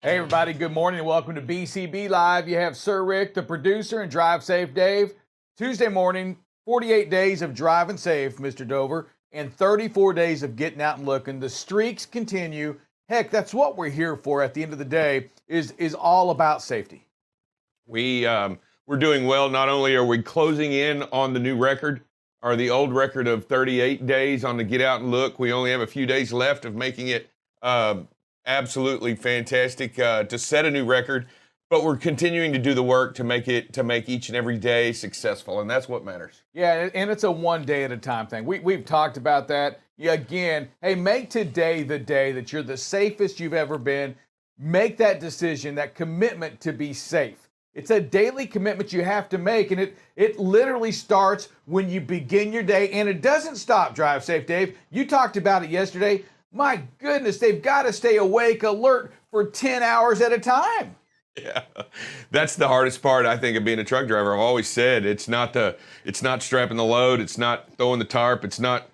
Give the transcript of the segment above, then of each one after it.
Hey everybody, good morning and welcome to BCB Live. You have Sir Rick, the producer, and Drive Safe Dave. Tuesday morning, 48 days of driving safe, Mr. Dover, and 34 days of getting out and looking. The streaks continue. Heck, that's what we're here for at the end of the day, is all about safety. We're doing well. Not only are we closing in on the new record, or the old record of 38 days on the get out and look, we only have a few days left of making it absolutely fantastic to set a new record, but we're continuing to do the work to make each and every day successful, and that's what matters. Yeah, and it's a one day at a time thing. We've talked about that. Yeah, again, hey, make today the day that you're the safest you've ever been. Make that decision, that commitment to be safe. It's a daily commitment you have to make, and it literally starts when you begin your day, and it doesn't stop. Drive Safe Dave, you talked about it yesterday. My goodness, they've got to stay awake, alert for 10 hours at a time. Yeah, that's the hardest part, I think, of being a truck driver. I've always said it's not strapping the load, it's not throwing the tarp, it's not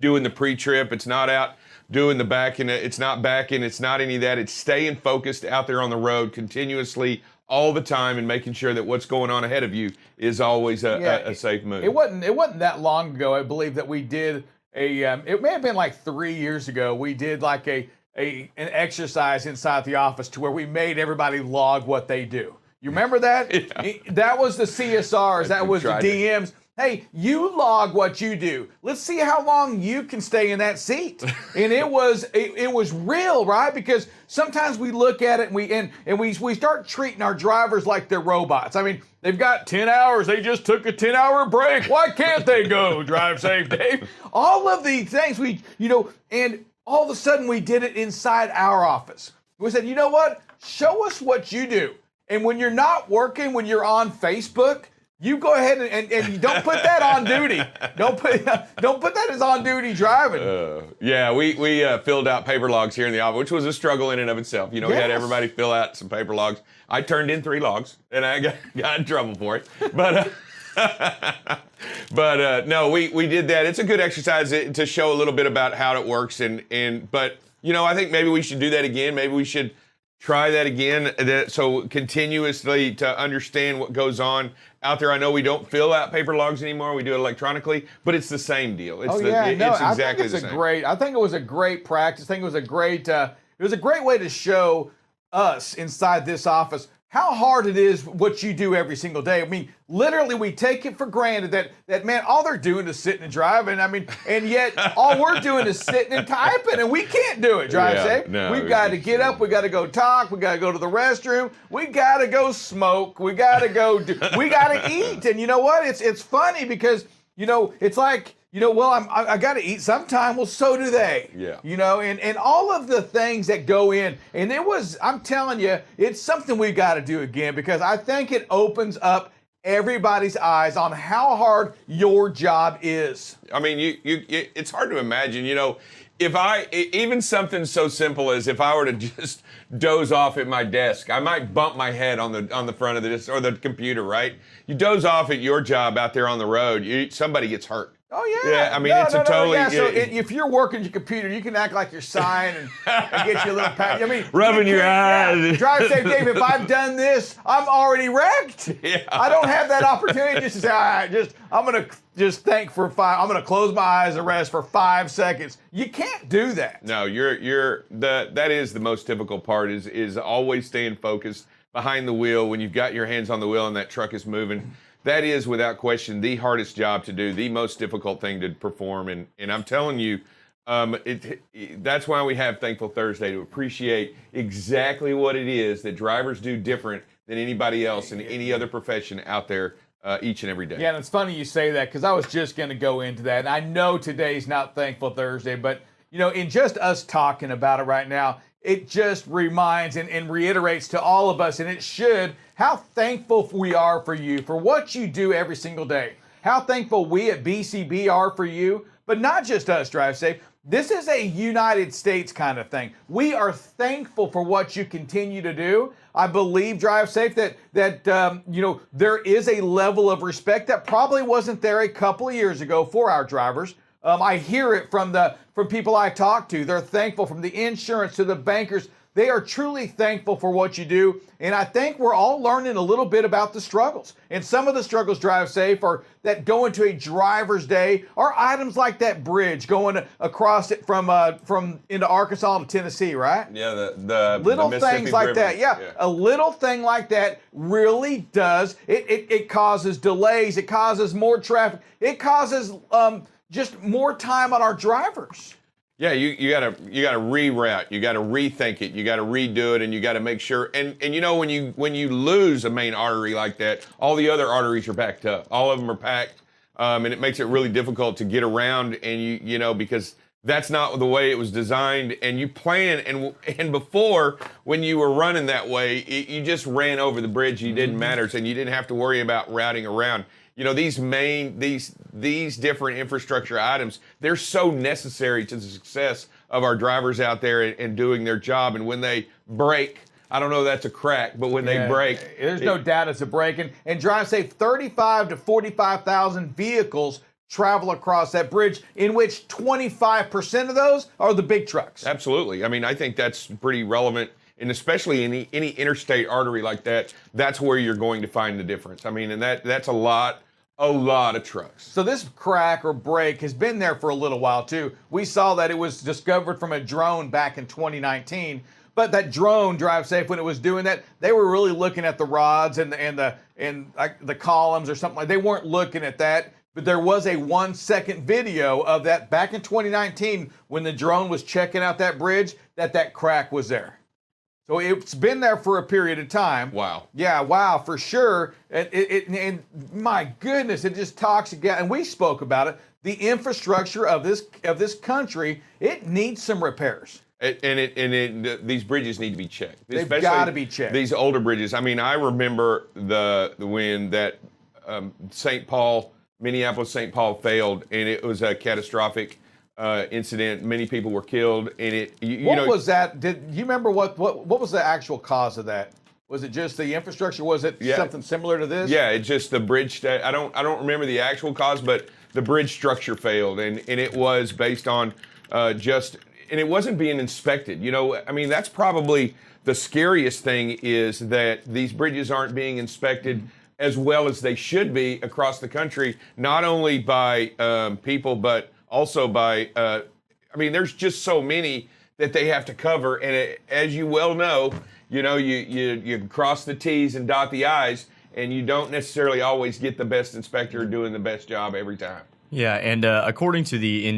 doing the pre-trip, it's not out doing the backing, it's not backing, it's not any of that. It's staying focused out there on the road continuously all the time and making sure that what's going on ahead of you is always a safe move. It wasn't that long ago, I believe, that we did it may have been like 3 years ago, we did like an exercise inside the office to where we made everybody log what they do. You remember that? Yeah. That was the CSRs, that was the DMs. Hey, you log what you do. Let's see how long you can stay in that seat. And it was real, right? Because sometimes we look at it and we start treating our drivers like they're robots. I mean, they've got 10 hours. They just took a 10-hour break. Why can't they go? Drive Safe Dave. All of these things and all of a sudden we did it inside our office. We said, you know what? Show us what you do. And when you're not working, when you're on Facebook, you go ahead and don't put that on duty. Don't put that as on duty driving. Yeah, we filled out paper logs here in the office, which was a struggle in and of itself. You know, We had everybody fill out some paper logs. I turned in 3 logs, and I got in trouble for it. But no, we did that. It's a good exercise to show a little bit about how it works. But I think maybe we should do that again. Maybe we should try that again, so continuously to understand what goes on out there. I know we don't fill out paper logs anymore. We do it electronically, but it's the same deal. It's exactly the same. I think it was a great practice. I think it was a great way to show us inside this office how hard it is what you do every single day. I mean, literally, we take it for granted that man, all they're doing is sitting and driving. I mean, and yet all we're doing is sitting and typing, and we can't do it. Drive Safe. No, We've got to get up. We got to go talk. We got to go to the restroom. We got to go smoke. We got to go. We got to eat. And you know what? It's funny because it's like. I got to eat sometime. Well, so do they. Yeah. And all of the things that go in. And I'm telling you, it's something we've got to do again because I think it opens up everybody's eyes on how hard your job is. I mean, it's hard to imagine, even something so simple as if I were to just doze off at my desk, I might bump my head on the front of this or the computer, right? You doze off at your job out there on the road, somebody gets hurt. Oh, yeah. Yeah, I mean, So if you're working your computer, you can act like you're sighing and get you a little pat. I mean, rubbing your eyes. Yeah. Drive Safe Dave, if I've done this, I'm already wrecked. Yeah. I don't have that opportunity just to say, all right, I'm going to I'm going to close my eyes and rest for 5 seconds. You can't do that. No, that is the most difficult part is always staying focused behind the wheel when you've got your hands on the wheel and that truck is moving. That is, without question, the hardest job to do, the most difficult thing to perform. And I'm telling you, that's why we have Thankful Thursday, to appreciate exactly what it is that drivers do different than anybody else in any other profession out there each and every day. Yeah, and it's funny you say that because I was just going to go into that. And I know today's not Thankful Thursday, but, in just us talking about it right now, it just reminds and reiterates to all of us, and it should, how thankful we are for you, for what you do every single day. How thankful we at BCB are for you, but not just us, Drive Safe. This is a United States kind of thing. We are thankful for what you continue to do. I believe, Drive Safe, that there is a level of respect that probably wasn't there a couple of years ago for our drivers. I hear it from people I talk to. They're thankful, from the insurance to the bankers. They are truly thankful for what you do. And I think we're all learning a little bit about the struggles. And some of the struggles, Drive Safe, are that go into a driver's day, or items like that bridge going across it from into Arkansas to Tennessee, right? Yeah, the little Mississippi things like River. that. Yeah, a little thing like that really does. It causes delays. It causes more traffic. It causes just more time on our drivers. Yeah, you gotta reroute, you gotta rethink it, you gotta redo it, and you gotta make sure. And you know, when you lose a main artery like that, all the other arteries are backed up. All of them are packed, and it makes it really difficult to get around. And you know, because that's not the way it was designed. And you plan, and before, when you were running that way, you just ran over the bridge. You didn't matter, and you didn't have to worry about routing around. You know, these different infrastructure items, they're so necessary to the success of our drivers out there and doing their job. And when they break, I don't know that's a crack, but when they break. There's no doubt it's a break. And Drive Safe, 35 to 45,000 vehicles travel across that bridge, in which 25% of those are the big trucks. Absolutely. I mean, I think that's pretty relevant. And especially any interstate artery like that, that's where you're going to find the difference. I mean, and that's a lot of trucks. So this crack or break has been there for a little while too. We saw that it was discovered from a drone back in 2019. But that drone, Drive Safe, when it was doing that, they were really looking at the rods and the columns or something like. They weren't looking at that. But there was a 1-second video of that back in 2019 when the drone was checking out that bridge. That crack was there. So it's been there for a period of time. Wow. Yeah, wow, for sure. And my goodness, it just talks again. And we spoke about it. The infrastructure of this country, it needs some repairs. These bridges need to be checked. They've got to be checked. These older bridges. I mean, I remember when that Minneapolis-St. Paul failed, and it was a catastrophic incident. Many people were killed, and what was that? Did you remember what was the actual cause of that? Was it just the infrastructure? Was it something similar to this? Yeah, it's just the bridge. I don't remember the actual cause, but the bridge structure failed, and it was based on and it wasn't being inspected. You know, I mean, that's probably the scariest thing, is that these bridges aren't being inspected as well as they should be across the country, not only by people, but also by, I mean, there's just so many that they have to cover. And as you well know, you cross the T's and dot the I's, and you don't necessarily always get the best inspector doing the best job every time. Yeah, and according to the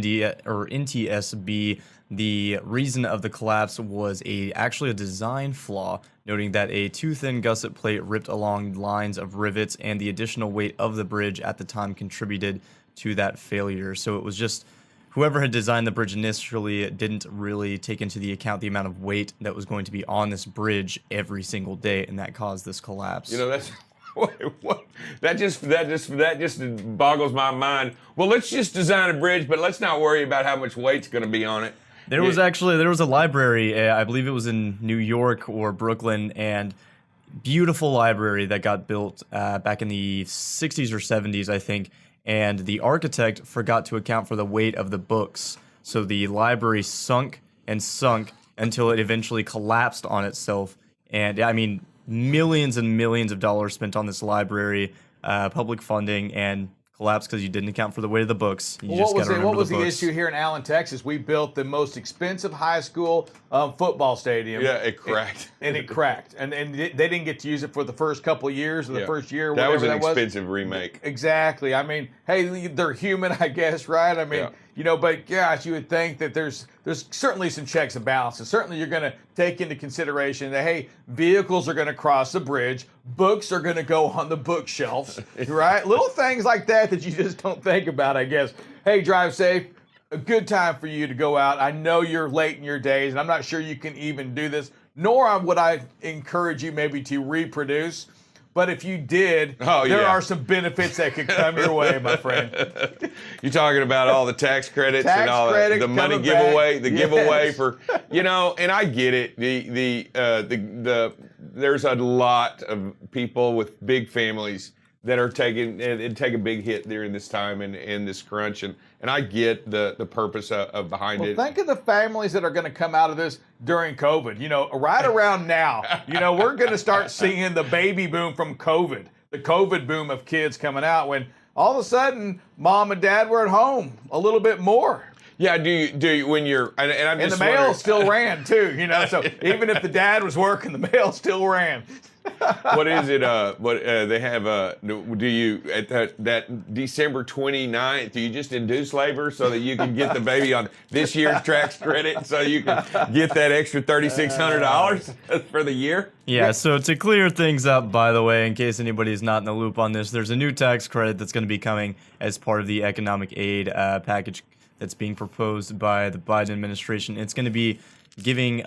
NTSB, the reason of the collapse was actually a design flaw, noting that a too thin gusset plate ripped along lines of rivets, and the additional weight of the bridge at the time contributed to that failure. So it was just whoever had designed the bridge initially didn't really take into the account the amount of weight that was going to be on this bridge every single day, and that caused this collapse. You know, that's what that just boggles my mind. Well, let's just design a bridge, but let's not worry about how much weight's going to be on it. There was a library, I believe it was in New York or Brooklyn, and beautiful library that got built back in the 60s or 70s, I think. And the architect forgot to account for the weight of the books. So the library sunk and sunk until it eventually collapsed on itself. And I mean, millions and millions of dollars spent on this library, public funding, and collapsed because you didn't account for the weight of the books. What was the issue here in Allen, Texas? We built the most expensive high school football stadium. Yeah, it cracked. It cracked. And they didn't get to use it for the first couple of years, or the first year. That was an expensive remake. Exactly. I mean, hey, they're human, I guess, right? I mean, but gosh, you would think that there's certainly some checks and balances. Certainly you're going to take into consideration that, hey, vehicles are going to cross the bridge, books are going to go on the bookshelves, right? Little things like that you just don't think about, I guess. Hey, Drive Safe, a good time for you to go out. I know you're late in your days, and I'm not sure you can even do this, nor would I encourage you maybe to reproduce. But if you did, there are some benefits that could come your way, my friend. You're talking about all the tax credits and all the money giveaway, giveaway for, and I get it. There's a lot of people with big families that are taking and take a big hit during this time and this crunch. And I get the purpose of behind it. Think of the families that are going to come out of this during COVID. You know, right around now, you know, we're going to start seeing the baby boom from COVID, the COVID boom of kids coming out when all of a sudden mom and dad were at home a little bit more. Yeah, do you when you're and I'm and just the mail still ran too, you know. So even if the dad was working, the mail still ran. What is it? What they have? Do you at that December 29th? Do you just induce labor so that you can get the baby on this year's tax credit, so you can get that extra $3,600 for the year? Yeah. So to clear things up, by the way, in case anybody's not in the loop on this, there's a new tax credit that's going to be coming as part of the economic aid package that's being proposed by the Biden administration. It's going to be giving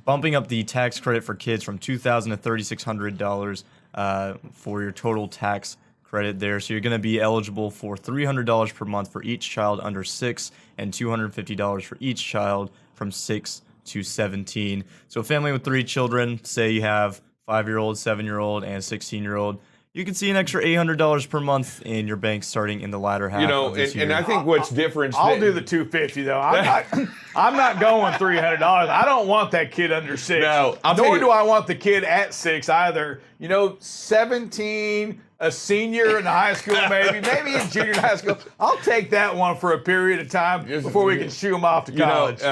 bumping up the tax credit for kids from $2,000 to $3,600 for your total tax credit there. So you're going to be eligible for $300 per month for each child under 6 and $250 for each child from 6 to 17. So a family with 3 children, say you have 5-year-old, 7-year-old, and 16-year-old, you can see an extra $800 per month in your bank starting in the latter half of this year. And I think what's different. I'll do the $250 though. I'm not going $300. I don't want that kid under 6. No, nor do I want the kid at 6 either. You know, 17, a senior in high school, maybe in junior high school. I'll take that one for a period of time before we can shoo them off to college.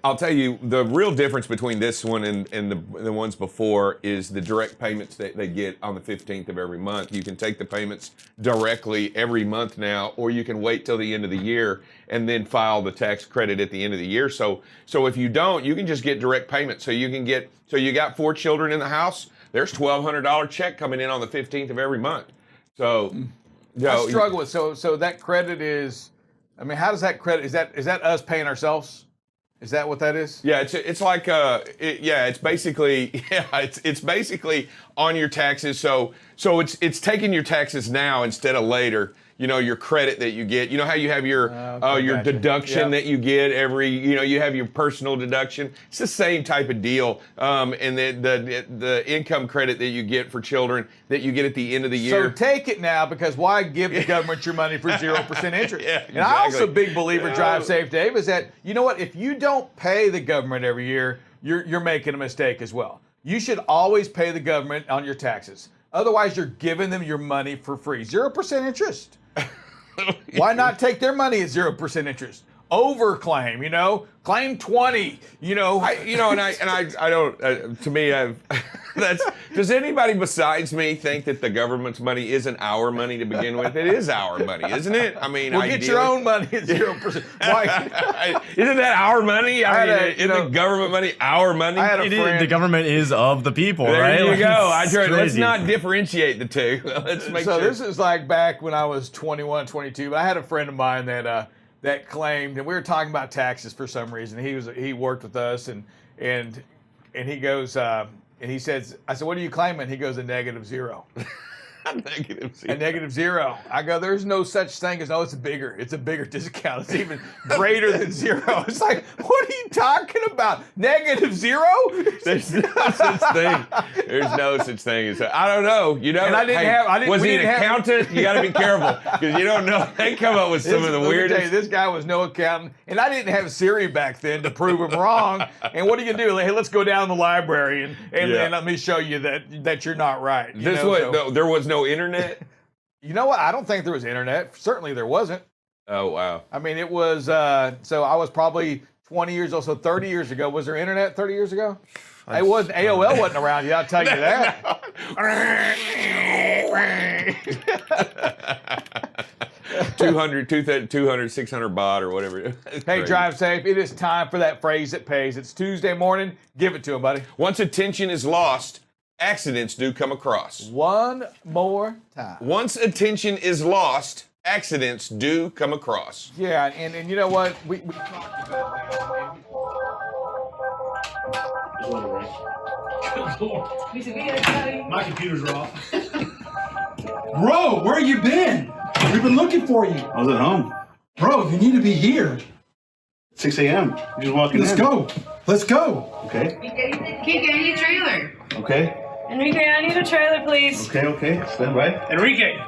I'll tell you, the real difference between this one and the ones before is the direct payments that they get on the 15th of every month. You can take the payments directly every month now, or you can wait till the end of the year and then file the tax credit at the end of the year. So if you don't, you can just get direct payments. So you got 4 children in the house, there's $1,200 check coming in on the 15th of every month. So, I struggle with so that credit is. I mean, how does that credit? Is that us paying ourselves? Is that what that is? Yeah, it's like it's basically it's basically on your taxes. So it's taking your taxes now instead of later. You know, your credit that you get. You know how you have your deduction that you get every. You know, you have your personal deduction. It's the same type of deal. And the income credit that you get for children that you get at the end of the year. So take it now, because why give the government your money for 0% interest? Yeah, exactly. And I'm also a big believer, Drive Safe Dave, is that, you know what, if you don't pay the government every year, you're making a mistake as well. You should always pay the government on your taxes. Otherwise, you're giving them your money for free. 0% interest. Why not take their money at 0% interest? Overclaim, you know, claim 20, you know. I don't. To me, does anybody besides me think that the government's money isn't our money to begin with? It is our money, isn't it? I mean, well, get your own money at 0%. Why? Isn't that our money? Isn't the government money our money? I had a friend. The government is of the people, there right? There you go. Let's Crazy. not differentiate the two. Let's make sure. So this is like back when I was 21, 22. But I had a friend of mine that claimed, and we were talking about taxes for some reason. He worked with us, and he goes, and he says, I said, what are you claiming? He goes, a -0. -0. A -0. I go, there's no such thing as, it's a bigger discount. It's even greater than 0. It's like, what are you talking about? -0? There's no such thing. There's no such thing as, I don't know. You know, and was he an accountant? You got to be careful, because you don't know. They come up with some of the weirdest. This guy was no accountant, and I didn't have Siri back then to prove him wrong. And what are you gonna do? Hey, let's go down the library and let me show you that you're not right. There was no internet. You know what? I don't think there was internet. Certainly there wasn't. Oh, wow. I mean, it was, so I was probably 20 years old, so 30 years ago. Was there internet 30 years ago? It wasn't, AOL wasn't around yet, I'll tell you that. 200, 600 baht or whatever. Hey, Drive Safe, it is time for that phrase that pays. It's Tuesday morning. Give it to him, buddy. Once attention is lost, accidents do come across. One more time. Once attention is lost, accidents do come across. Yeah, and you know what? We talked about that. Good Lord. My computers are off. Bro, where you been? We've been looking for you. I was at home. Bro, you need to be here. 6 a.m. You're just walking Let's in. go. Let's go. Okay. Keep getting your trailer. Okay. Enrique, I need a trailer, please. Okay. Stand by. Enrique,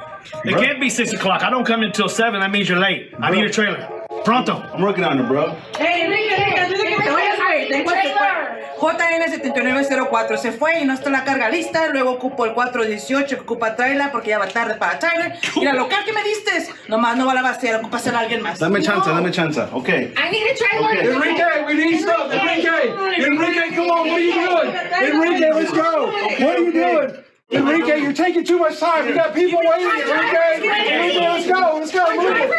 it can't be 6 o'clock. I don't come until 7. That means you're late. I need a trailer. Pronto. I'm working on it, bro. Hey, Enrique, antes de que te vayas, güey, ten trailer. JN7904 se fue y no está la carga lista. Luego ocupo el 418 que ocupa trailer porque ya va tarde para trailer. Y la local que me diste, nomás no va a la vaciar, ocupa ser alguien más. Dame chance. Okay. I need a trailer. Enrique, we need stuff. Enrique, come on. What are you doing? Enrique, let's go. What are you doing? Enrique, you're taking too much time. We got people waiting. Enrique, let's go. Move it.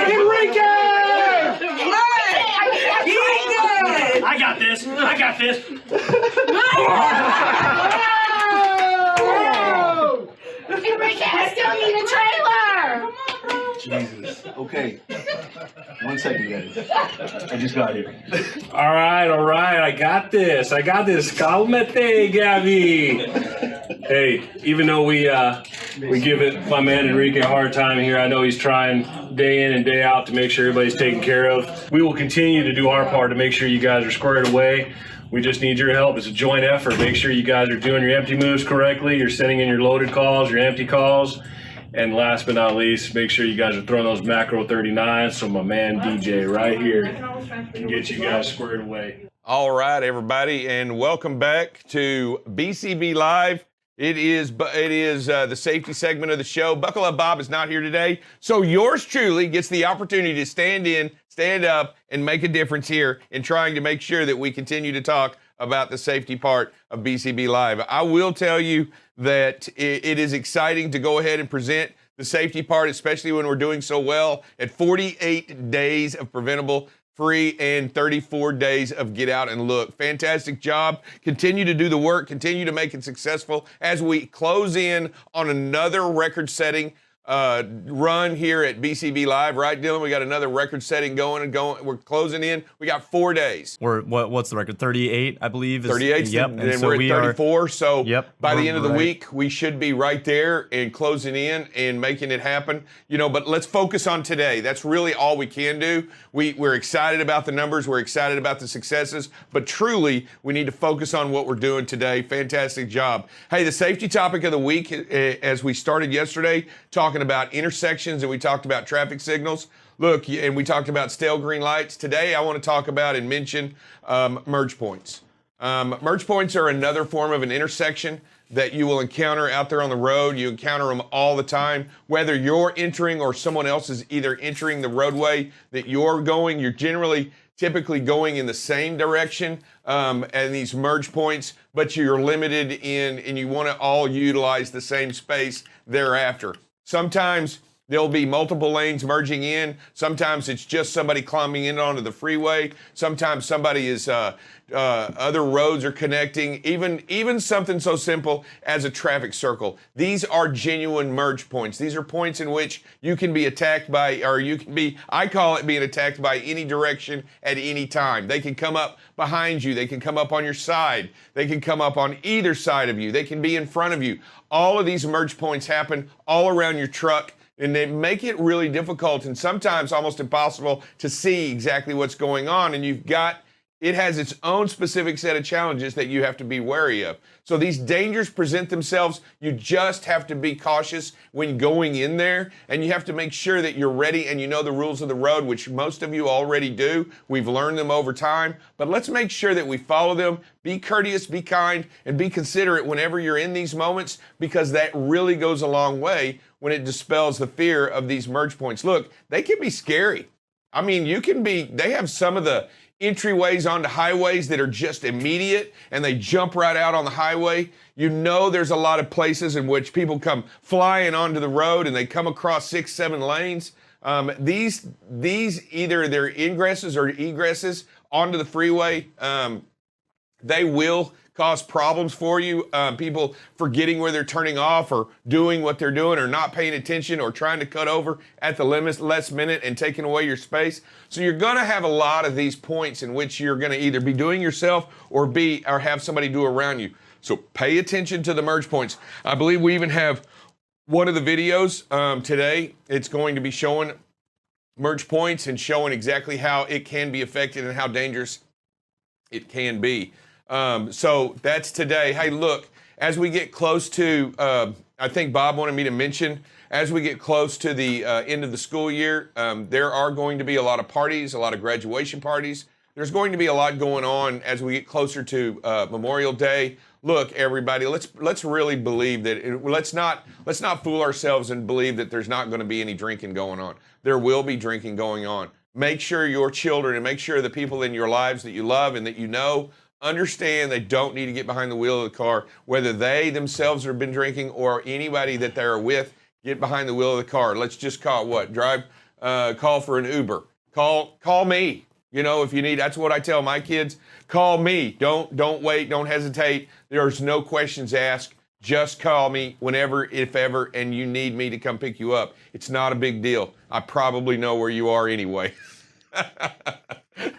Enrique! I got this. Enrique, I still need a trailer. Jesus. Okay. 1 second, guys. I just got here. All right. I got this. Calmate, Gabby. Hey, even though we give it my man Enrique a hard time here, I know he's trying day in and day out to make sure everybody's taken care of. We will continue to do our part to make sure you guys are squared away. We just need your help. It's a joint effort. Make sure you guys are doing your empty moves correctly. You're sending in your loaded calls, your empty calls. And last but not least, make sure you guys are throwing those macro 39s so my man DJ right here can get you guys squared away. All right, everybody, and welcome back to BCB Live. It is the safety segment of the show. Buckle Up Bob is not here today, so yours truly gets the opportunity to stand up, and make a difference here in trying to make sure that we continue to talk about the safety part of BCB Live. I will tell you that it is exciting to go ahead and present the safety part, especially when we're doing so well at 48 days of preventable free and 34 days of get out and look. Fantastic job. Continue to do the work. Continue to make it successful as we close in on another record-setting run here at BCB Live, right, Dylan? We got another record-setting going. We're closing in. We got 4 days. What's the record? 38, I believe. 38. Yep. And so we're at 34. So by the end of the right. week, we should be right there and closing in and making it happen. But let's focus on today. That's really all we can do. We're excited about the numbers. We're excited about the successes. But truly, we need to focus on what we're doing today. Fantastic job. Hey, the safety topic of the week, as we started yesterday, talking about intersections and we talked about traffic signals. Look, and we talked about stale green lights. Today, I want to talk about and mention merge points. Merge points are another form of an intersection that you will encounter out there on the road. You encounter them all the time. Whether you're entering or someone else is either entering the roadway that you're going, you're typically going in the same direction and these merge points, but you're limited in and you want to all utilize the same space thereafter. Sometimes there'll be multiple lanes merging in. Sometimes it's just somebody climbing in onto the freeway. Sometimes somebody is other roads are connecting. Even something so simple as a traffic circle. These are genuine merge points. These are points in which you can be attacked by, or you can be, I call it being attacked by any direction at any time. They can come up behind you. They can come up on your side. They can come up on either side of you. They can be in front of you. All of these merge points happen all around your truck, and they make it really difficult and sometimes almost impossible to see exactly what's going on. And it has its own specific set of challenges that you have to be wary of. So these dangers present themselves. You just have to be cautious when going in there, and you have to make sure that you're ready and you know the rules of the road, which most of you already do. We've learned them over time, but let's make sure that we follow them. Be courteous, be kind, and be considerate whenever you're in these moments, because that really goes a long way when it dispels the fear of these merge points. Look, they can be scary. I mean, they have some of the entryways onto highways that are just immediate and they jump right out on the highway. There's a lot of places in which people come flying onto the road and they come across 6-7 lanes. These either they're ingresses or egresses onto the freeway. They will cause problems for you. People forgetting where they're turning off or doing what they're doing or not paying attention or trying to cut over at the last minute and taking away your space. So you're going to have a lot of these points in which you're going to either be doing yourself or have somebody do around you. So pay attention to the merge points. I believe we even have one of the videos today. It's going to be showing merge points and showing exactly how it can be affected and how dangerous it can be. So that's today. Hey, look, as we get close to, I think Bob wanted me to mention, as we get close to the end of the school year, there are going to be a lot of parties, a lot of graduation parties. There's going to be a lot going on as we get closer to Memorial Day. Look, everybody, let's really believe that. Let's not fool ourselves and believe that there's not going to be any drinking going on. There will be drinking going on. Make sure your children and make sure the people in your lives that you love and that you know understand they don't need to get behind the wheel of the car, whether they themselves have been drinking or anybody that they're with. Get behind the wheel of the car. Let's just call for an Uber. Call me. You know, if you need, that's what I tell my kids. Call me. Don't wait. Don't hesitate. There's no questions asked. Just call me whenever, if ever, and you need me to come pick you up. It's not a big deal. I probably know where you are anyway.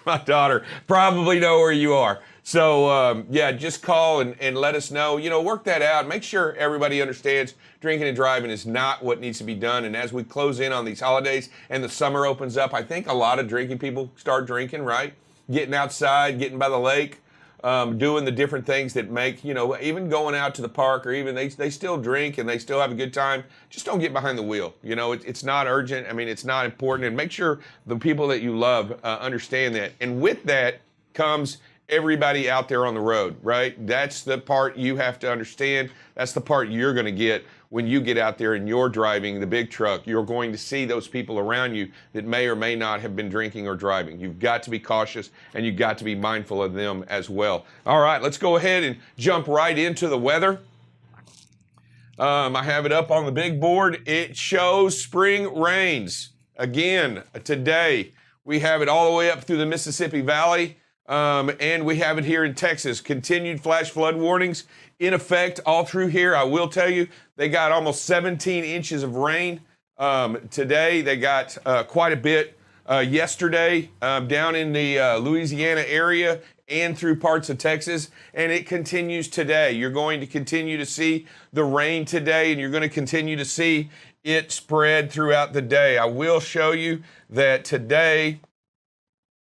My daughter probably know where you are. So, yeah, just call and let us know. You know, work that out. Make sure everybody understands drinking and driving is not what needs to be done. And as we close in on these holidays and the summer opens up, I think a lot of drinking people start drinking, right? Getting outside, getting by the lake, doing the different things that make, you know, even going out to the park or even they still drink and they still have a good time. Just don't get behind the wheel. You know, it's not urgent. I mean, it's not important. And make sure the people that you love understand that. And with that comes everybody out there on the road, right? That's the part you have to understand. That's the part you're going to get when you get out there and you're driving the big truck. You're going to see those people around you that may or may not have been drinking or driving. You've got to be cautious and you've got to be mindful of them as well. All right, let's go ahead and jump right into the weather. I have it up on the big board. It shows spring rains. Again, today, we have it all the way up through the Mississippi Valley. And we have it here in Texas. Continued flash flood warnings in effect all through here. I will tell you, they got almost 17 inches of rain today. They got quite a bit yesterday down in the Louisiana area and through parts of Texas, and it continues today. You're going to continue to see the rain today, and you're going to continue to see it spread throughout the day. I will show you that today,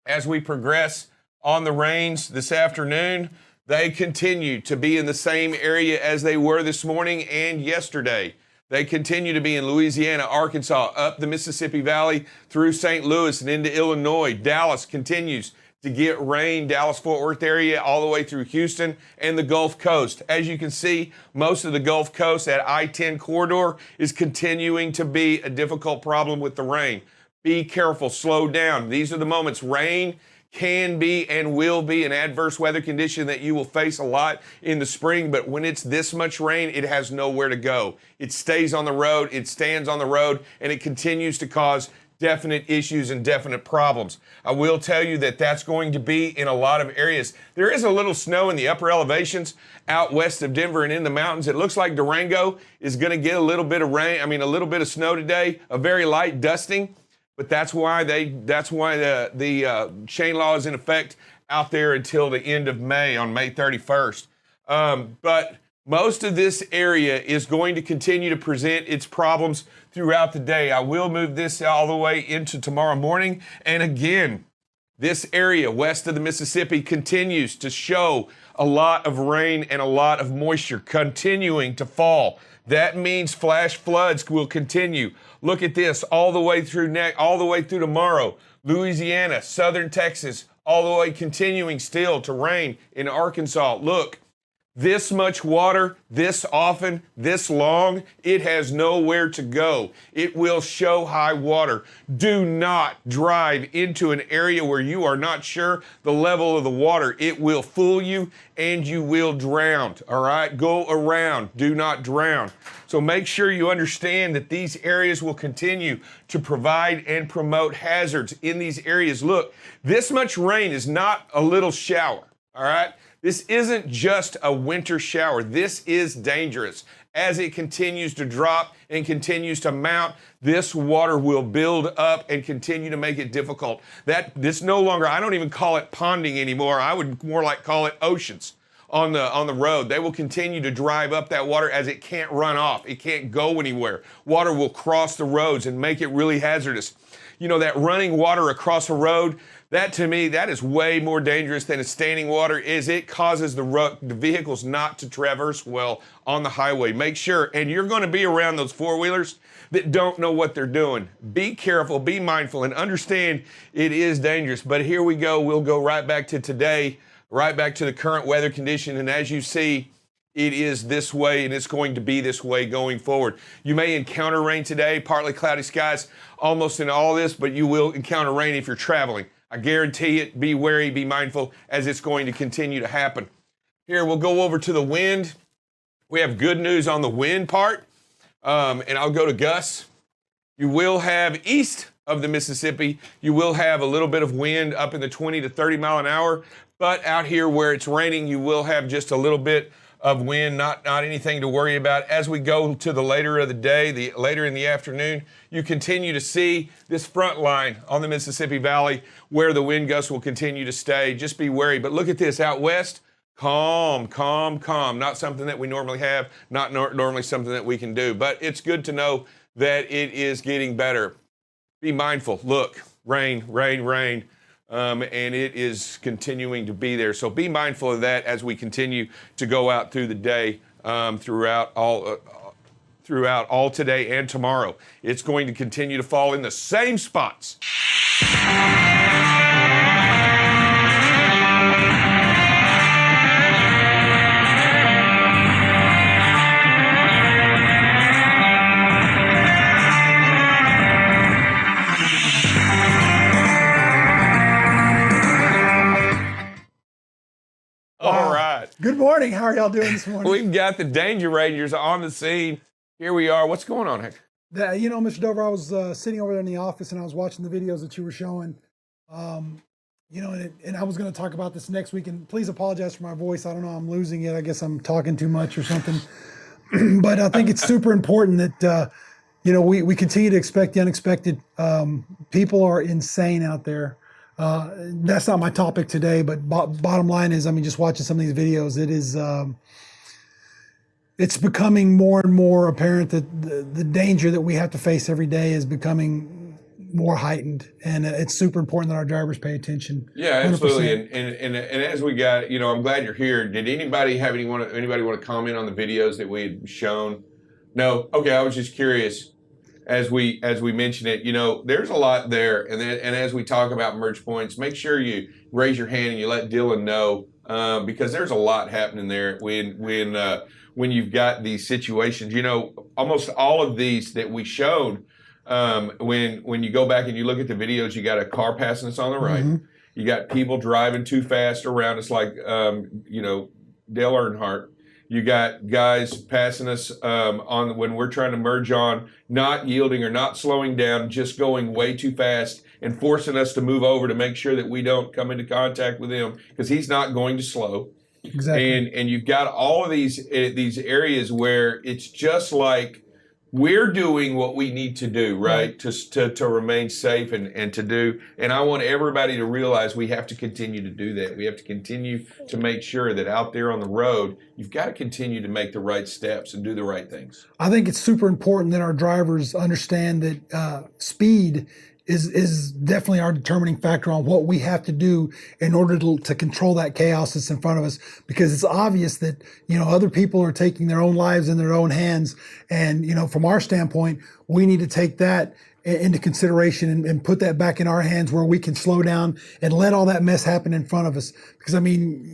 as we progress on the rains this afternoon, they continue to be in the same area as they were this morning and yesterday. They continue to be in Louisiana, Arkansas, up the Mississippi Valley through St. Louis and into Illinois. Dallas continues to get rain, Dallas-Fort Worth area, all the way through Houston and the Gulf Coast. As you can see, most of the Gulf Coast, that I-10 corridor, is continuing to be a difficult problem with the rain. Be careful, slow down. These are the moments. Rain can be and will be an adverse weather condition that you will face a lot in the spring, but when it's this much rain, it has nowhere to go. It stays on the road, it stands on the road, and it continues to cause definite issues and definite problems. I will tell you that that's going to be in a lot of areas. There is a little snow in the upper elevations out west of Denver and in the mountains. It looks like Durango is going to get a little bit of rain, a little bit of snow today, a very light dusting. But that's why the chain law is in effect out there until the end of May, on May 31st. But most of this area is going to continue to present its problems throughout the day. I will move this all the way into tomorrow morning. And again, this area west of the Mississippi continues to show a lot of rain and a lot of moisture continuing to fall. That means flash floods will continue. Look at this all the way through tomorrow. Louisiana, southern Texas, all the way continuing still to rain in Arkansas. Look, this much water, this often, this long, it has nowhere to go. It will show high water. Do not drive into an area where you are not sure the level of the water. It will fool you and you will drown, all right? Go around, do not drown. So make sure you understand that these areas will continue to provide and promote hazards in these areas. Look, this much rain is not a little shower, all right? This isn't just a winter shower. This is dangerous. As it continues to drop and continues to mount, this water will build up and continue to make it difficult. This no longer, I don't even call it ponding anymore. I would more like call it oceans on the road. They will continue to drive up that water as it can't run off. It can't go anywhere. Water will cross the roads and make it really hazardous. that running water across a road. That to me, that is way more dangerous than a standing water. Is it causes the vehicles not to traverse well on the highway. Make sure, and you're going to be around those four-wheelers that don't know what they're doing. Be careful, be mindful, and understand it is dangerous. But here we go. We'll go right back to today, right back to the current weather condition. And as you see, it is this way, and it's going to be this way going forward. You may encounter rain today, partly cloudy skies almost in all this, but you will encounter rain if you're traveling. I guarantee it. Be wary, be mindful, as it's going to continue to happen. Here, we'll go over to the wind. We have good news on the wind part, and I'll go to Gus. You will have east of the Mississippi, you will have a little bit of wind up in the 20 to 30 mile an hour, but out here where it's raining, you will have just a little bit of wind, not anything to worry about. As we go to the later of the day, later in the afternoon, you continue to see this front line on the Mississippi Valley where the wind gusts will continue to stay. Just be wary. But look at this out west. Calm, calm, calm. Not something that we normally have, not normally something that we can do. But it's good to know that it is getting better. Be mindful. Look, rain, rain, rain. And it is continuing to be there. So be mindful of that as we continue to go out through the day, throughout all today and tomorrow. It's going to continue to fall in the same spots. Good morning. How are y'all doing this morning? We've got the Danger Rangers on the scene. Here we are. What's going on, Hector? Mr. Dover, I was sitting over there in the office and I was watching the videos that you were showing. And I was going to talk about this next week. And please apologize for my voice. I don't know. I'm losing it. I guess I'm talking too much or something. But I think it's super important that, we continue to expect the unexpected. People are insane out there. That's not my topic today, but bottom line is, just watching some of these videos, it is, it's becoming more and more apparent that the danger that we have to face every day is becoming more heightened, and it's super important that our drivers pay attention. Yeah, absolutely. And as we got, I'm glad you're here. Did anybody want to comment on the videos that we had shown? No. Okay. I was just curious. As we mention it, there's a lot there, and as we talk about merge points, make sure you raise your hand and you let Dylan know, because there's a lot happening there when you've got these situations. Almost all of these that we showed, when you go back and you look at the videos, you got a car passing us on the right, you got people driving too fast around us, like Dale Earnhardt. You got guys passing us on when we're trying to merge on, not yielding or not slowing down, just going way too fast and forcing us to move over to make sure that we don't come into contact with him, because he's not going to slow. Exactly. And you've got all of these areas where it's just like we're doing what we need to do, right? To remain safe and to do. And I want everybody to realize we have to continue to do that. We have to continue to make sure that out there on the road, you've got to continue to make the right steps and do the right things. I think it's super important that our drivers understand that speed is definitely our determining factor on what we have to do in order to control that chaos that's in front of us, because it's obvious that, other people are taking their own lives in their own hands. And, from our standpoint, we need to take that into consideration and put that back in our hands where we can slow down and let all that mess happen in front of us. Because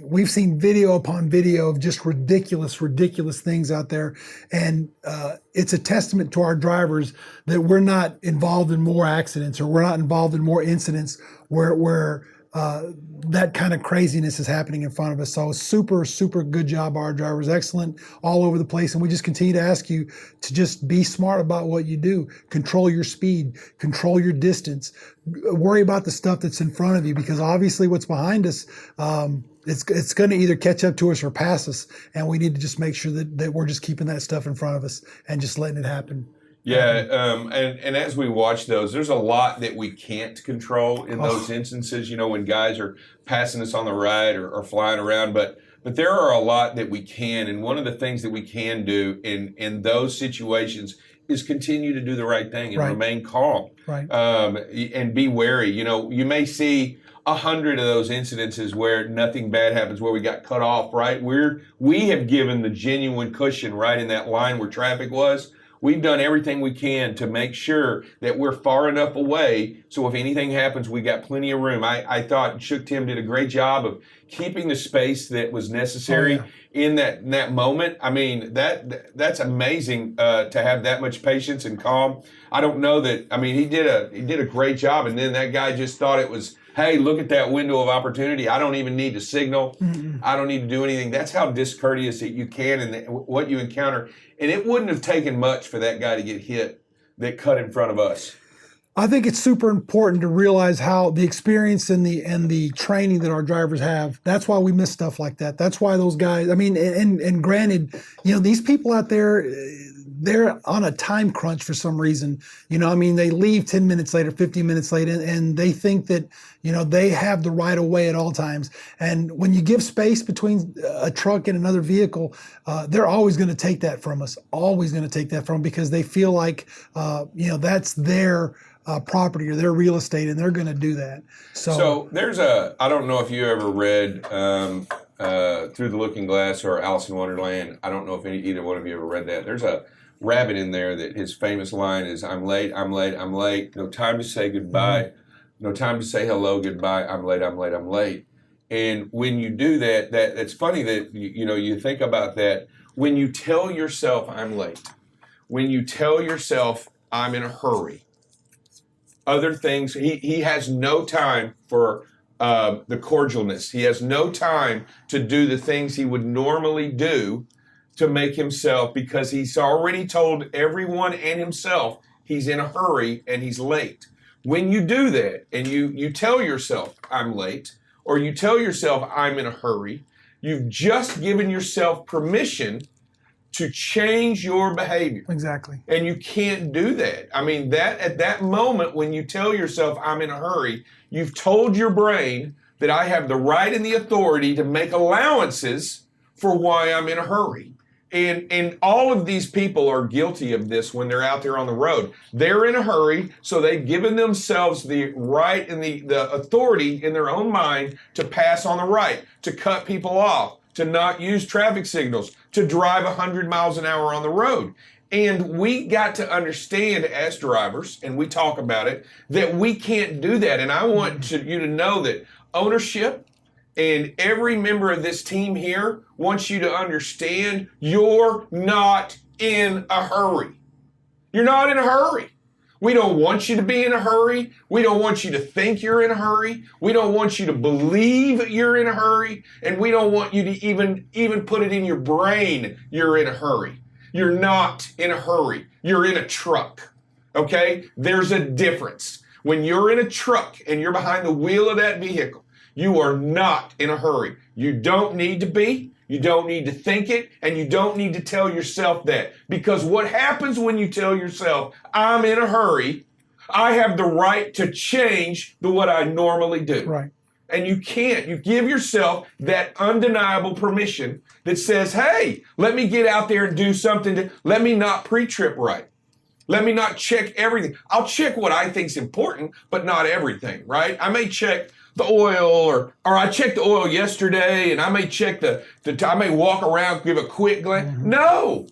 we've seen video upon video of just ridiculous things out there. And it's a testament to our drivers that we're not involved in more accidents, or we're not involved in more incidents where that kind of craziness is happening in front of us. So super, super good job, our drivers. Excellent all over the place. And we just continue to ask you to just be smart about what you do. Control your speed, control your distance, worry about the stuff that's in front of you, because obviously what's behind us, it's going to either catch up to us or pass us. And we need to just make sure that we're just keeping that stuff in front of us and just letting it happen. Yeah, and as we watch those, there's a lot that we can't control in those instances, when guys are passing us on the right or flying around, but there are a lot that we can. And one of the things that we can do in those situations is continue to do the right thing and Right. remain calm, Right. and be wary. You know, you may see 100 of those incidences where nothing bad happens, where we got cut off, right? We have given the genuine cushion right in that line where traffic was. We've done everything we can to make sure that we're far enough away so if anything happens, we got plenty of room. I thought Shook Tim did a great job of keeping the space that was necessary in that moment. I mean, that's amazing to have that much patience and calm. I don't know that. I mean, he did a great job, and then that guy just thought it was, hey, look at that window of opportunity. I don't even need to signal. I don't need to do anything. That's how discourteous that you can and what you encounter. And it wouldn't have taken much for that guy to get hit that cut in front of us. I think it's super important to realize how the experience and the training that our drivers have. That's why we miss stuff like that. That's why those guys, I mean, and granted, you know, these people out there, they're on a time crunch for some reason. You know, I mean, they leave 10 minutes later, 15 minutes later, and they think that, you know, they have the right of way at all times. And when you give space between a truck and another vehicle, they're always going to take that from us, always going to take that from, because they feel like, you know, that's their property or their real estate, and they're going to do that. So there's I don't know if you ever read Through the Looking Glass or Alice in Wonderland. I don't know if either one of you ever read that. There's a rabbit in there that his famous line is, I'm late, I'm late, I'm late. No time to say goodbye. No time to say hello, goodbye. I'm late, I'm late, I'm late. And when you do that, it's funny that, you know, you think about that. When you tell yourself I'm late, when you tell yourself I'm in a hurry, other things, he has no time for the cordialness. He has no time to do the things he would normally do to make himself, because he's already told everyone and himself he's in a hurry and he's late. When you do that and you tell yourself I'm late, or you tell yourself I'm in a hurry, you've just given yourself permission to change your behavior. Exactly. And you can't do that. I mean, that at that moment when you tell yourself I'm in a hurry, you've told your brain that I have the right and the authority to make allowances for why I'm in a hurry. And all of these people are guilty of this when they're out there on the road. They're in a hurry, so they've given themselves the right and the authority in their own mind to pass on the right, to cut people off, to not use traffic signals, to drive 100 miles an hour on the road. And we got to understand as drivers, and we talk about it, that we can't do that. And I want you to know that ownership and every member of this team here wants you to understand you're not in a hurry. You're not in a hurry. We don't want you to be in a hurry. We don't want you to think you're in a hurry. We don't want you to believe you're in a hurry. And we don't want you to even put it in your brain you're in a hurry. You're not in a hurry. You're in a truck. Okay? There's a difference. When you're in a truck and you're behind the wheel of that vehicle, you are not in a hurry. You don't need to be. You don't need to think it, and you don't need to tell yourself that. Because what happens when you tell yourself, I'm in a hurry, I have the right to change what I normally do. Right. And you can't. You give yourself that undeniable permission that says, hey, let me get out there and do something. Let me not pre-trip right. Let me not check everything. I'll check what I think's important, but not everything, right? I may check the oil, or I checked the oil yesterday, and I may check I may walk around, give a quick glance. Mm-hmm. No,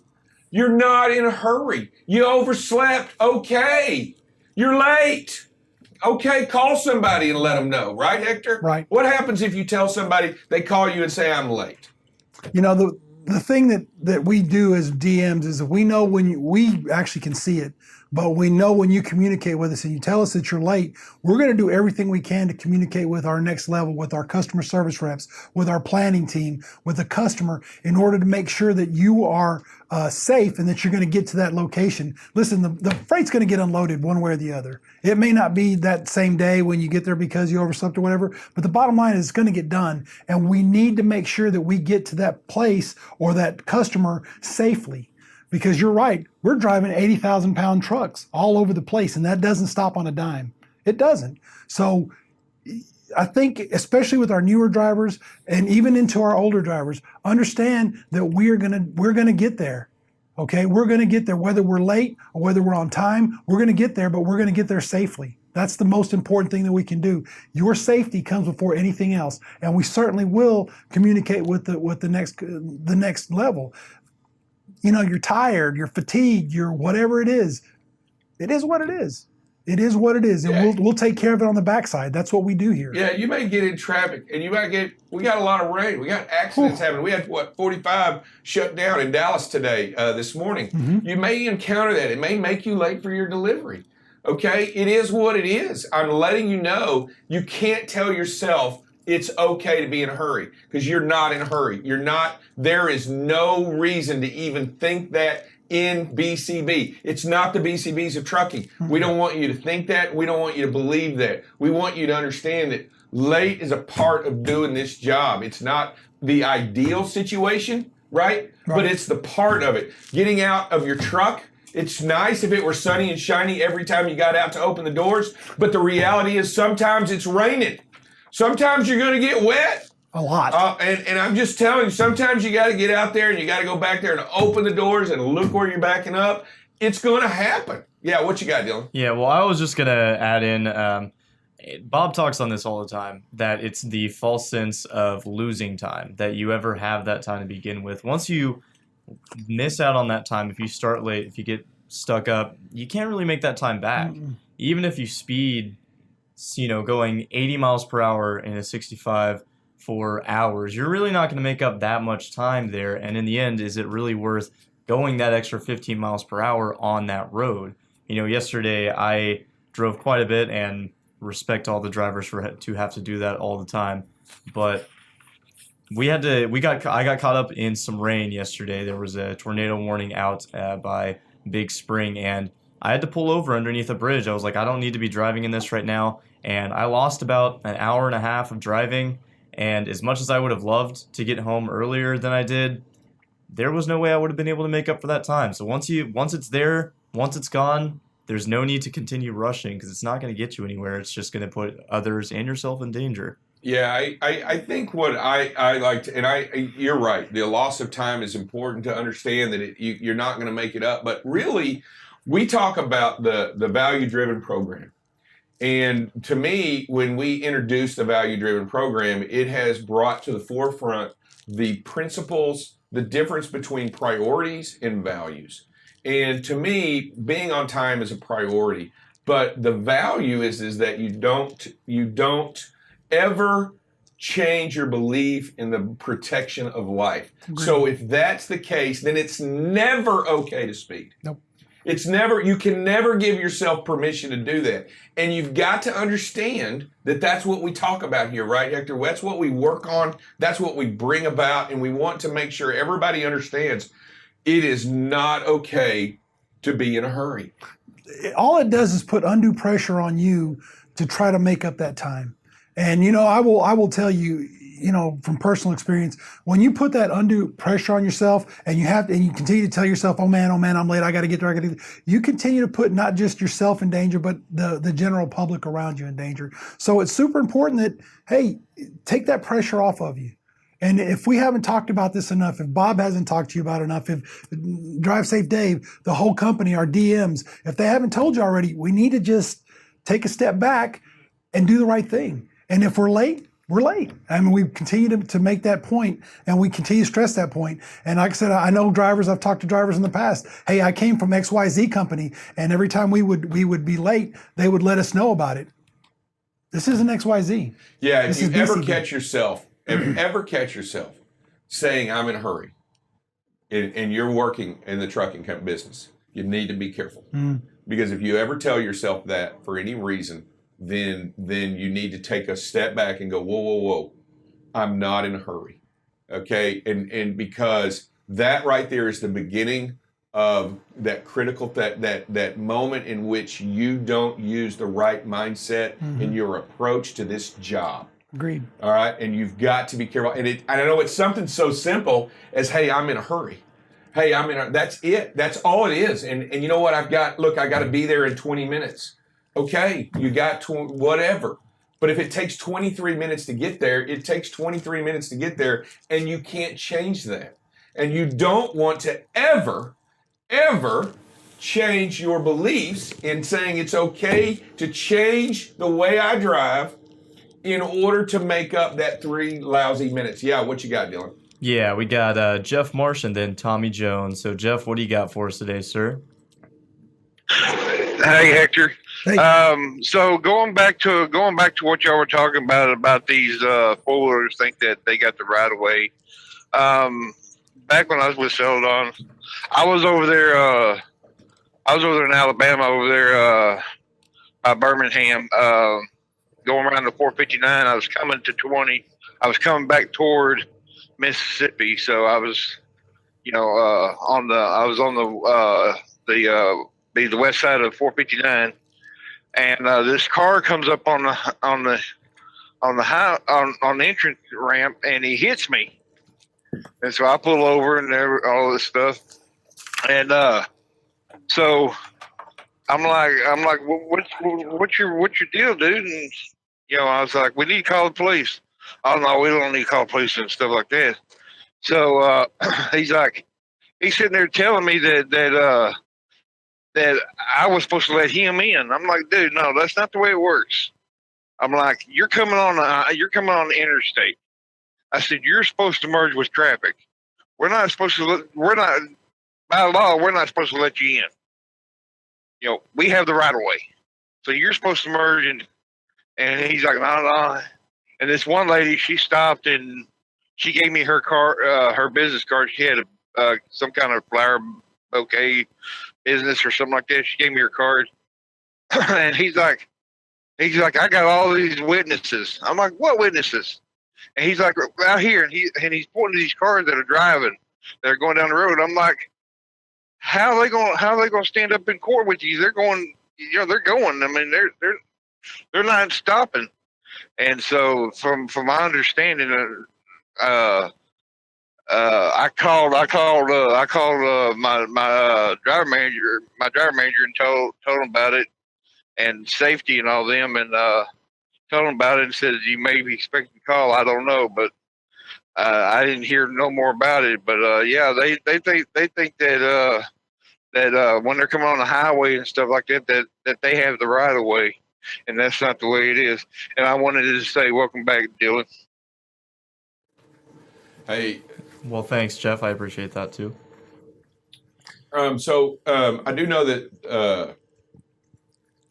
you're not in a hurry. You overslept. Okay. You're late. Okay, call somebody and let them know, right, Hector? Right. What happens if you tell somebody, they call you and say, I'm late? You know, the thing that we do as DMs is we know when we actually can see it, but we know when you communicate with us and you tell us that you're late, we're going to do everything we can to communicate with our next level, with our customer service reps, with our planning team, with the customer, in order to make sure that you are safe and that you're going to get to that location. Listen, the freight's going to get unloaded one way or the other. It may not be that same day when you get there because you overslept or whatever, but the bottom line is it's going to get done. And we need to make sure that we get to that place or that customer safely. Because you're right, we're driving 80,000 pound trucks all over the place, and that doesn't stop on a dime. It doesn't. So I think, especially with our newer drivers and even into our older drivers, understand that we're gonna get there. Okay, we're going to get there whether we're late or whether we're on time. We're going to get there, but we're going to get there safely. That's the most important thing that we can do. Your safety comes before anything else, and we certainly will communicate with the next level. You know, you're tired, you're fatigued, you're whatever it is. It is what it is. It is what it is, and we'll take care of it on the backside. That's what we do here. Yeah, you may get in traffic, and you might get. We got a lot of rain. We got accidents happening. We had 45 shut down in Dallas today, this morning. Mm-hmm. You may encounter that. It may make you late for your delivery. Okay, it is what it is. I'm letting you know. You can't tell yourself it's okay to be in a hurry because you're not in a hurry. You're not. There is no reason to even think that. In BCB. It's not the BCBs of trucking. Mm-hmm. We don't want you to think that. We don't want you to believe that. We want you to understand that late is a part of doing this job. It's not the ideal situation, right? But it's the part of it. Getting out of your truck, it's nice if it were sunny and shiny every time you got out to open the doors, but the reality is sometimes it's raining. Sometimes you're going to get wet. A lot. And I'm just telling you, sometimes you got to get out there and you got to go back there and open the doors and look where you're backing up. It's going to happen. Yeah, what you got, Dylan? Yeah, well, I was just going to add in, Bob talks on this all the time, that it's the false sense of losing time, that you ever have that time to begin with. Once you miss out on that time, if you start late, if you get stuck up, you can't really make that time back. Mm-mm. Even if you speed, going 80 miles per hour in a 65 for hours, you're really not going to make up that much time there. And in the end, is it really worth going that extra 15 miles per hour on that road? Yesterday I drove quite a bit, and respect all the drivers to have to do that all the time. But I got caught up in some rain yesterday. There was a tornado warning out by Big Spring, and I had to pull over underneath a bridge. I was like, I don't need to be driving in this right now. And I lost about an hour and a half of driving. And as much as I would have loved to get home earlier than I did, there was no way I would have been able to make up for that time. So once it's there, once it's gone, there's no need to continue rushing because it's not going to get you anywhere. It's just going to put others and yourself in danger. Yeah, I think what I like to, and you're right. The loss of time is important to understand that you're not going to make it up. But really, we talk about the value-driven program. And to me, when we introduced the value-driven program, it has brought to the forefront the principles, the difference between priorities and values. And to me, being on time is a priority, but the value is that you don't ever change your belief in the protection of life. Agreed. So if that's the case, then it's never okay to speed. Nope. It's never, you can never give yourself permission to do that. And you've got to understand that that's what we talk about here, right, Hector? That's what we work on. That's what we bring about. And we want to make sure everybody understands it is not okay to be in a hurry. All it does is put undue pressure on you to try to make up that time. And, I will tell you, from personal experience, when you put that undue pressure on yourself and you continue to tell yourself, oh man, I'm late, I got to get there, you continue to put not just yourself in danger, but the general public around you in danger. So it's super important that, hey, take that pressure off of you. And if we haven't talked about this enough, if Bob hasn't talked to you about it enough, if Drive Safe Dave, the whole company, our DMs, if they haven't told you already, we need to just take a step back and do the right thing. And if we're late, we're late. I mean, we continue to make that point, and we continue to stress that point. And like I said, I know drivers, I've talked to drivers in the past. Hey, I came from XYZ company, and every time we would be late, they would let us know about it. This isn't XYZ. Yeah, if you ever catch yourself saying I'm in a hurry, and you're working in the trucking business, you need to be careful. Because if you ever tell yourself that for any reason, then you need to take a step back and go, whoa, I'm not in a hurry. Okay? And because that right there is the beginning of that critical, that moment in which you don't use the right mindset in your approach to this job. Agreed. All right? And you've got to be careful. And I know it's something so simple as, hey, I'm in a hurry. Hey, that's it. That's all it is. And you know what? I got to be there in 20 minutes. Okay, you got whatever. But if it takes 23 minutes to get there, it takes 23 minutes to get there, and you can't change that. And you don't want to ever ever change your beliefs in saying it's okay to change the way I drive in order to make up that 3 lousy minutes? Yeah, what you got, Dylan? Yeah, we got Jeff Marsh and then Tommy Jones. So, Jeff, what do you got for us today, sir? Hey, Hector. Hey. So going back to what y'all were talking about these four-wheelers think that they got the right of way. Back when I was with Celadon, I was over there in Alabama, over there by Birmingham, going around the 459. I was coming to 20. I was coming back toward Mississippi, so I was, on the west side of 459, and this car comes up on the entrance ramp, and he hits me, and so I pull over and all this stuff, and so I'm like, what's your deal, dude? And I was like, we need to call the police. Oh no, we don't need to call the police and stuff like that. So he's sitting there telling me that I was supposed to let him in. I'm like, dude, no, that's not the way it works. I'm like, you're coming on the interstate. I said, you're supposed to merge with traffic. By law, we're not supposed to let you in. We have the right of way. So you're supposed to merge, and he's like, no. And this one lady, she stopped and she gave me her her business card. She had some kind of flower bouquet business or something like that. She gave me her card, and he's like, I got all these witnesses. I'm like, what witnesses? And he's like, out here, and he's pointing to these cars that are driving, that are going down the road. I'm like, how are they going to stand up in court with you? They're going. They're going. I mean, they're not stopping. And so, from my understanding, I called my driver manager, and told him about it, and safety and all them, and told him about it, and said you may be expecting a call. I don't know, but I didn't hear no more about it. But yeah, they think that when they're coming on the highway and stuff like that they have the right of way, and that's not the way it is. And I wanted to say, welcome back, Dylan. Hey. Well, thanks, Jeff. I appreciate that too. So I do know that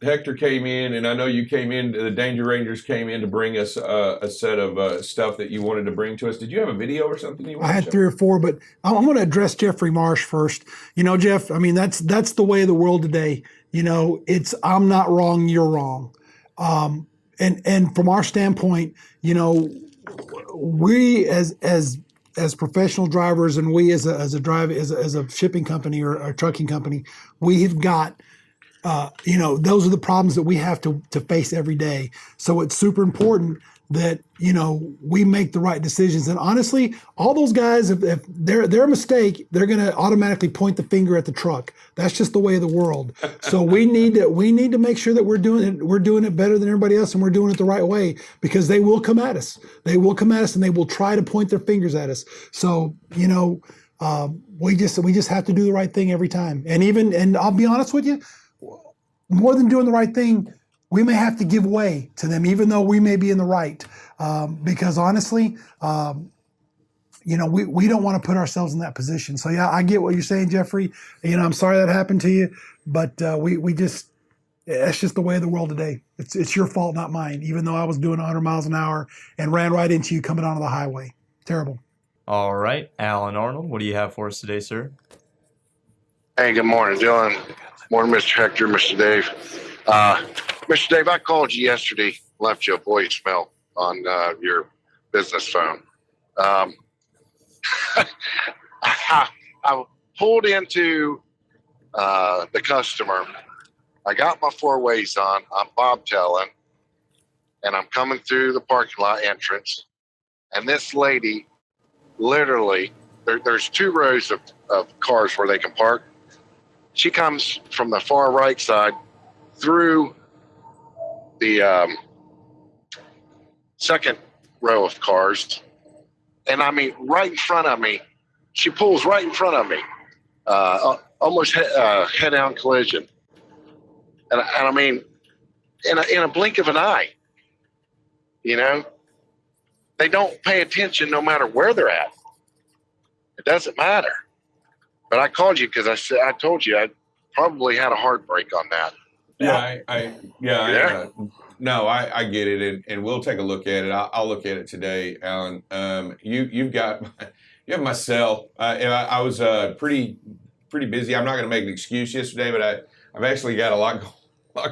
Hector came in, and I know you came in. The Danger Rangers came in to bring us a set of stuff that you wanted to bring to us. Did you have a video or something you wanted I had to show? 3 or 4, but I'm going to address Jeffrey Marsh first. Jeff, I mean, that's the way of the world today. It's I'm not wrong, you're wrong. And from our standpoint, we as professional drivers, and we as a shipping company or a trucking company, we have got those are the problems that we have to face every day. So it's super important that we make the right decisions. And honestly, all those guys, if they're a mistake, they're going to automatically point the finger at the truck. That's just the way of the world. So we need to make sure that we're doing it better than everybody else, and we're doing it the right way, because they will come at us. They will come at us, and they will try to point their fingers at us. So we just have to do the right thing every time. And I'll be honest with you, more than doing the right thing, we may have to give way to them, even though we may be in the right. Because honestly, we don't want to put ourselves in that position. So yeah, I get what you're saying, Jeffrey. I'm sorry that happened to you, but that's just the way of the world today. It's your fault, not mine, even though I was doing 100 miles an hour and ran right into you coming onto the highway. Terrible. All right, Alan Arnold, what do you have for us today, sir? Hey, good morning, Dylan. Morning, Mr. Hector, Mr. Dave. Mr. Dave, I called you yesterday, left you a voicemail on your business phone. I pulled into the customer. I got my 4-ways on. I'm bobtailing, and I'm coming through the parking lot entrance. And this lady, literally, there's 2 rows of cars where they can park. She comes from the far right side through the second row of cars. And I mean, right in front of me, she pulls right in front of me. almost head-on collision, and I mean, in a blink of an eye. You know, they don't pay attention no matter where they're at. It doesn't matter. But I called you because I told you I probably had a heartbreak on that. I get it, and we'll take a look at it. I'll look at it today, Alan. You have my cell. I was pretty busy. I'm not going to make an excuse yesterday, but I've actually got a lot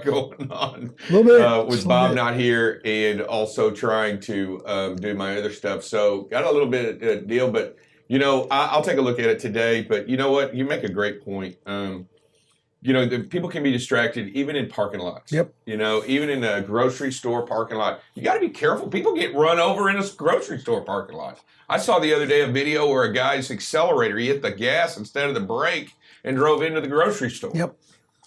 going on with Bob not here, and also trying to do my other stuff. So got a little bit of deal, but I'll take a look at it today. But you know what? You make a great point. People can be distracted even in parking lots. Yep. Even in a grocery store parking lot. You got to be careful. People get run over in a grocery store parking lot. I saw the other day a video where a guy's accelerator, he hit the gas instead of the brake and drove into the grocery store. Yep.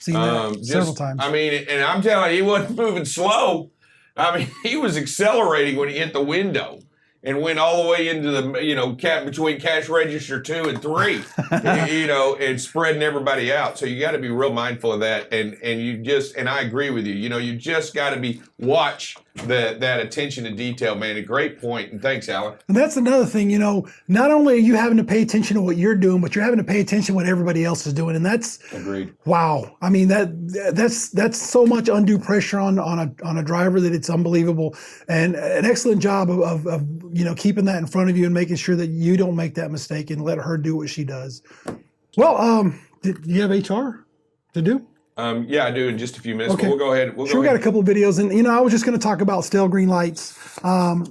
Seen that several times. I mean, and I'm telling you, he wasn't moving slow. I mean, he was accelerating when he hit the window and went all the way into the, between cash register 2 and 3, and spreading everybody out. So you got to be real mindful of that. And I agree with you. You just got to watch that attention to detail, man. A great point. And thanks, Alan. And that's another thing, not only are you having to pay attention to what you're doing, but you're having to pay attention to what everybody else is doing. And that's agreed. Wow. I mean, that's so much undue pressure on a driver that it's unbelievable. And an excellent job of keeping that in front of you and making sure that you don't make that mistake and let her do what she does. Well, do you have HR to do? Yeah, I do in just a few minutes. Okay. But we'll go ahead. We got a couple of videos, and I was just going to talk about stale green lights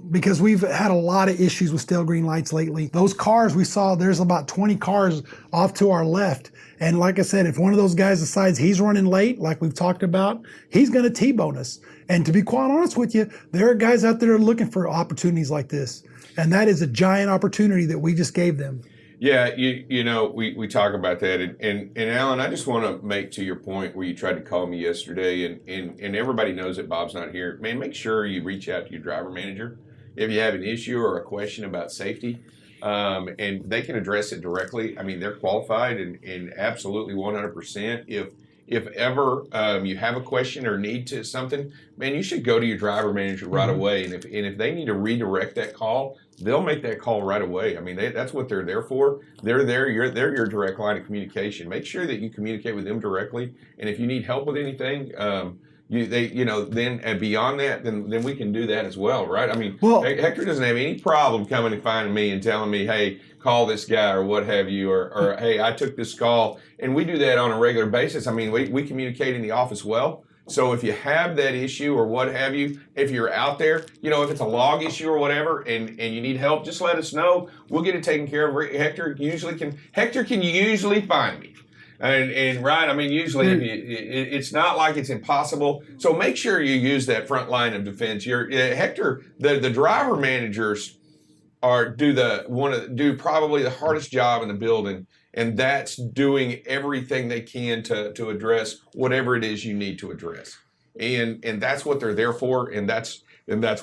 because we've had a lot of issues with stale green lights lately. Those cars we saw, there's about 20 cars off to our left, and like I said, if one of those guys decides he's running late, like we've talked about, he's going to T-bone us. And to be quite honest with you, there are guys out there looking for opportunities like this, and that is a giant opportunity that we just gave them. Yeah, we talk about that, and Alan, I just want to make to your point where you tried to call me yesterday, and everybody knows that Bob's not here. Man, make sure you reach out to your driver manager if you have an issue or a question about safety, and they can address it directly. I mean, they're qualified and absolutely 100%. If ever you have a question or need to something, man, you should go to your driver manager right away, and if they need to redirect that call, they'll make that call right away. I mean, that's what they're there for. They're your direct line of communication. Make sure that you communicate with them directly. And if you need help with anything, then and beyond that, then we can do that as well, right? I mean, Hector doesn't have any problem coming and finding me and telling me, hey, call this guy or what have you, or hey, I took this call, and we do that on a regular basis. I mean, we communicate in the office well. So if you have that issue or what have you, if you're out there, if it's a log issue or whatever, and you need help, just let us know. We'll get it taken care of. Hector can usually find me. And right, I mean, usually it's not like it's impossible. So make sure you use that front line of defense. Hector, the driver managers do probably the hardest job in the building. And that's doing everything they can to address whatever it is you need to address. And that's what they're there for, and that's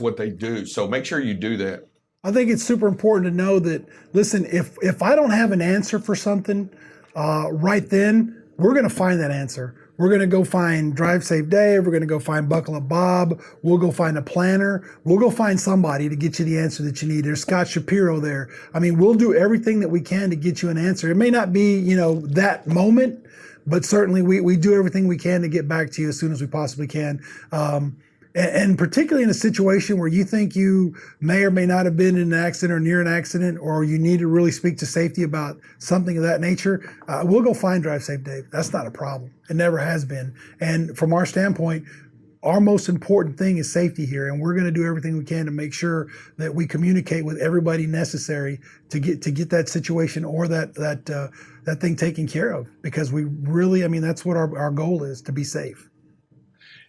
what they do. So make sure you do that. I think it's super important to know that, listen, if I don't have an answer for something right then, we're going to find that answer. We're going to go find Drive Safe Dave. We're going to go find Buckle Up Bob. We'll go find a planner. We'll go find somebody to get you the answer that you need. There's Scott Shapiro there. I mean, we'll do everything that we can to get you an answer. It may not be, that moment, but certainly we do everything we can to get back to you as soon as we possibly can. And particularly in a situation where you think you may or may not have been in an accident or near an accident, or you need to really speak to safety about something of that nature, we'll go find Drive Safe Dave. That's not a problem. It never has been. And from our standpoint, our most important thing is safety here, and we're going to do everything we can to make sure that we communicate with everybody necessary to get that situation or that thing taken care of. Because we really, I mean, that's what our goal is, to be safe.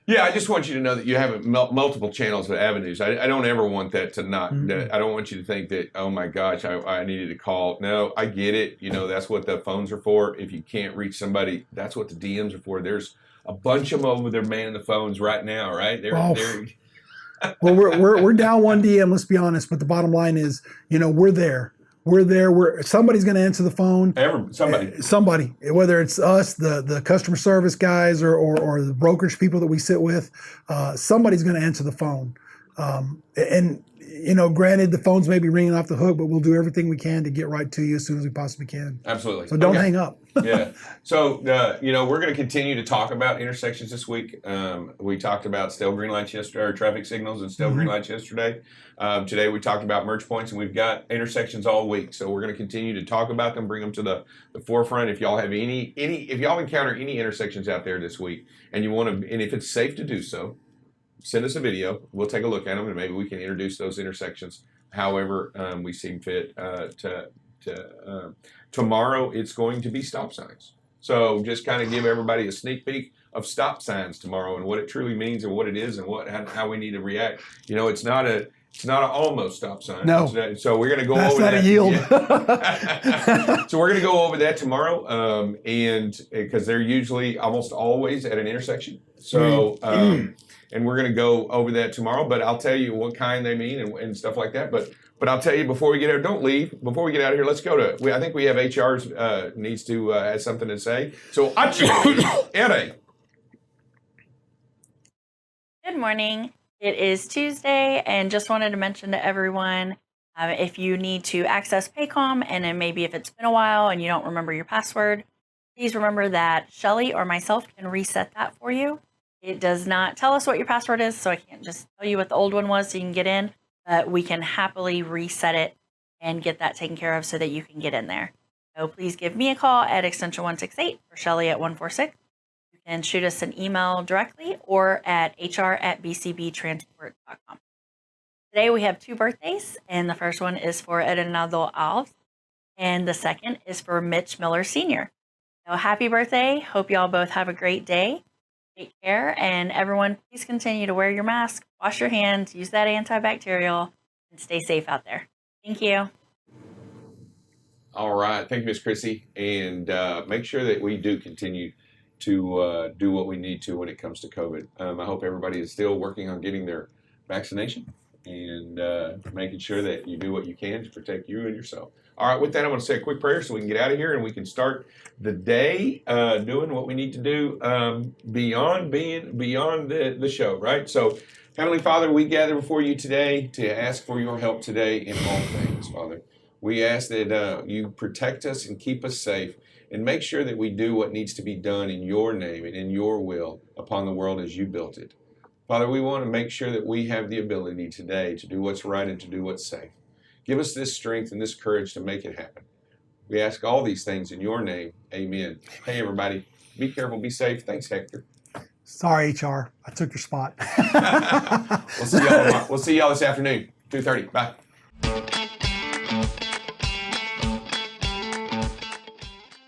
Yeah, I just want you to know that you have multiple channels of avenues. I don't ever want that to not. I don't want you to think that, oh my gosh, I needed to call. No, I get it. That's what the phones are for. If you can't reach somebody, that's what the DMs are for. There's a bunch of them over there manning the phones right now, right? They're Well, we're down one DM. Let's be honest, but the bottom line is, we're there. we're there. Somebody's going to answer the phone. Somebody. Whether it's us, the customer service guys, or the brokerage people that we sit with, somebody's going to answer the phone. And granted, the phones may be ringing off the hook, but we'll do everything we can to get right to you as soon as we possibly can. Absolutely. So don't hang up. Yeah. So, we're going to continue to talk about intersections this week. We talked about stale green lights yesterday, or traffic signals and stale green lights yesterday. Today we talked about merge points, and we've got intersections all week. So we're going to continue to talk about them, bring them to the forefront. If y'all have if y'all encounter any intersections out there this week, and you want to, and if it's safe to do so, send us a video. We'll take a look at them, and maybe we can introduce those intersections however we seem fit. Tomorrow, it's going to be stop signs. So just kind of give everybody a sneak peek of stop signs tomorrow and what it truly means and what it is and how we need to react. It's not an almost stop sign. No. So we're going to go over that. That's not a yield. Yeah. So we're going to go over that tomorrow, and because they're usually almost always at an intersection. So. And we're going to go over that tomorrow, but I'll tell you what kind they mean and stuff like that. But I'll tell you before we get out, don't leave. Before we get out of here, let's go to. I think we have HR's needs to have something to say. So, Ere. Good morning. It is Tuesday, and just wanted to mention to everyone, if you need to access Paycom, and then maybe if it's been a while and you don't remember your password, please remember that Shelly or myself can reset that for you. It does not tell us what your password is, so I can't just tell you what the old one was so you can get in, but we can happily reset it and get that taken care of so that you can get in there. So please give me a call at extension 168 or Shelly at 146. You can shoot us an email directly or at hr@bcbtransport.com. Today we have 2 birthdays, and the first one is for Edinaldo Alves, and the second is for Mitch Miller Sr. So happy birthday. Hope y'all both have a great day. Take care, and everyone, please continue to wear your mask, wash your hands, use that antibacterial, and stay safe out there. Thank you. All right. Thank you, Ms. Chrissy. And make sure that we do continue to do what we need to when it comes to COVID. I hope everybody is still working on getting their vaccination and making sure that you do what you can to protect you and yourself. All right, with that, I'm going to say a quick prayer so we can get out of here and we can start the day doing what we need to do beyond the show, right? So, Heavenly Father, we gather before you today to ask for your help today in all things, Father. We ask that you protect us and keep us safe and make sure that we do what needs to be done in your name and in your will upon the world as you built it. Father, we want to make sure that we have the ability today to do what's right and to do what's safe. Give us this strength and this courage to make it happen. We ask all these things in your name. Amen. Hey, everybody. Be careful. Be safe. Thanks, Hector. Sorry, HR. I took your spot. We'll see y'all tomorrow. We'll see y'all this afternoon, 2:30. Bye.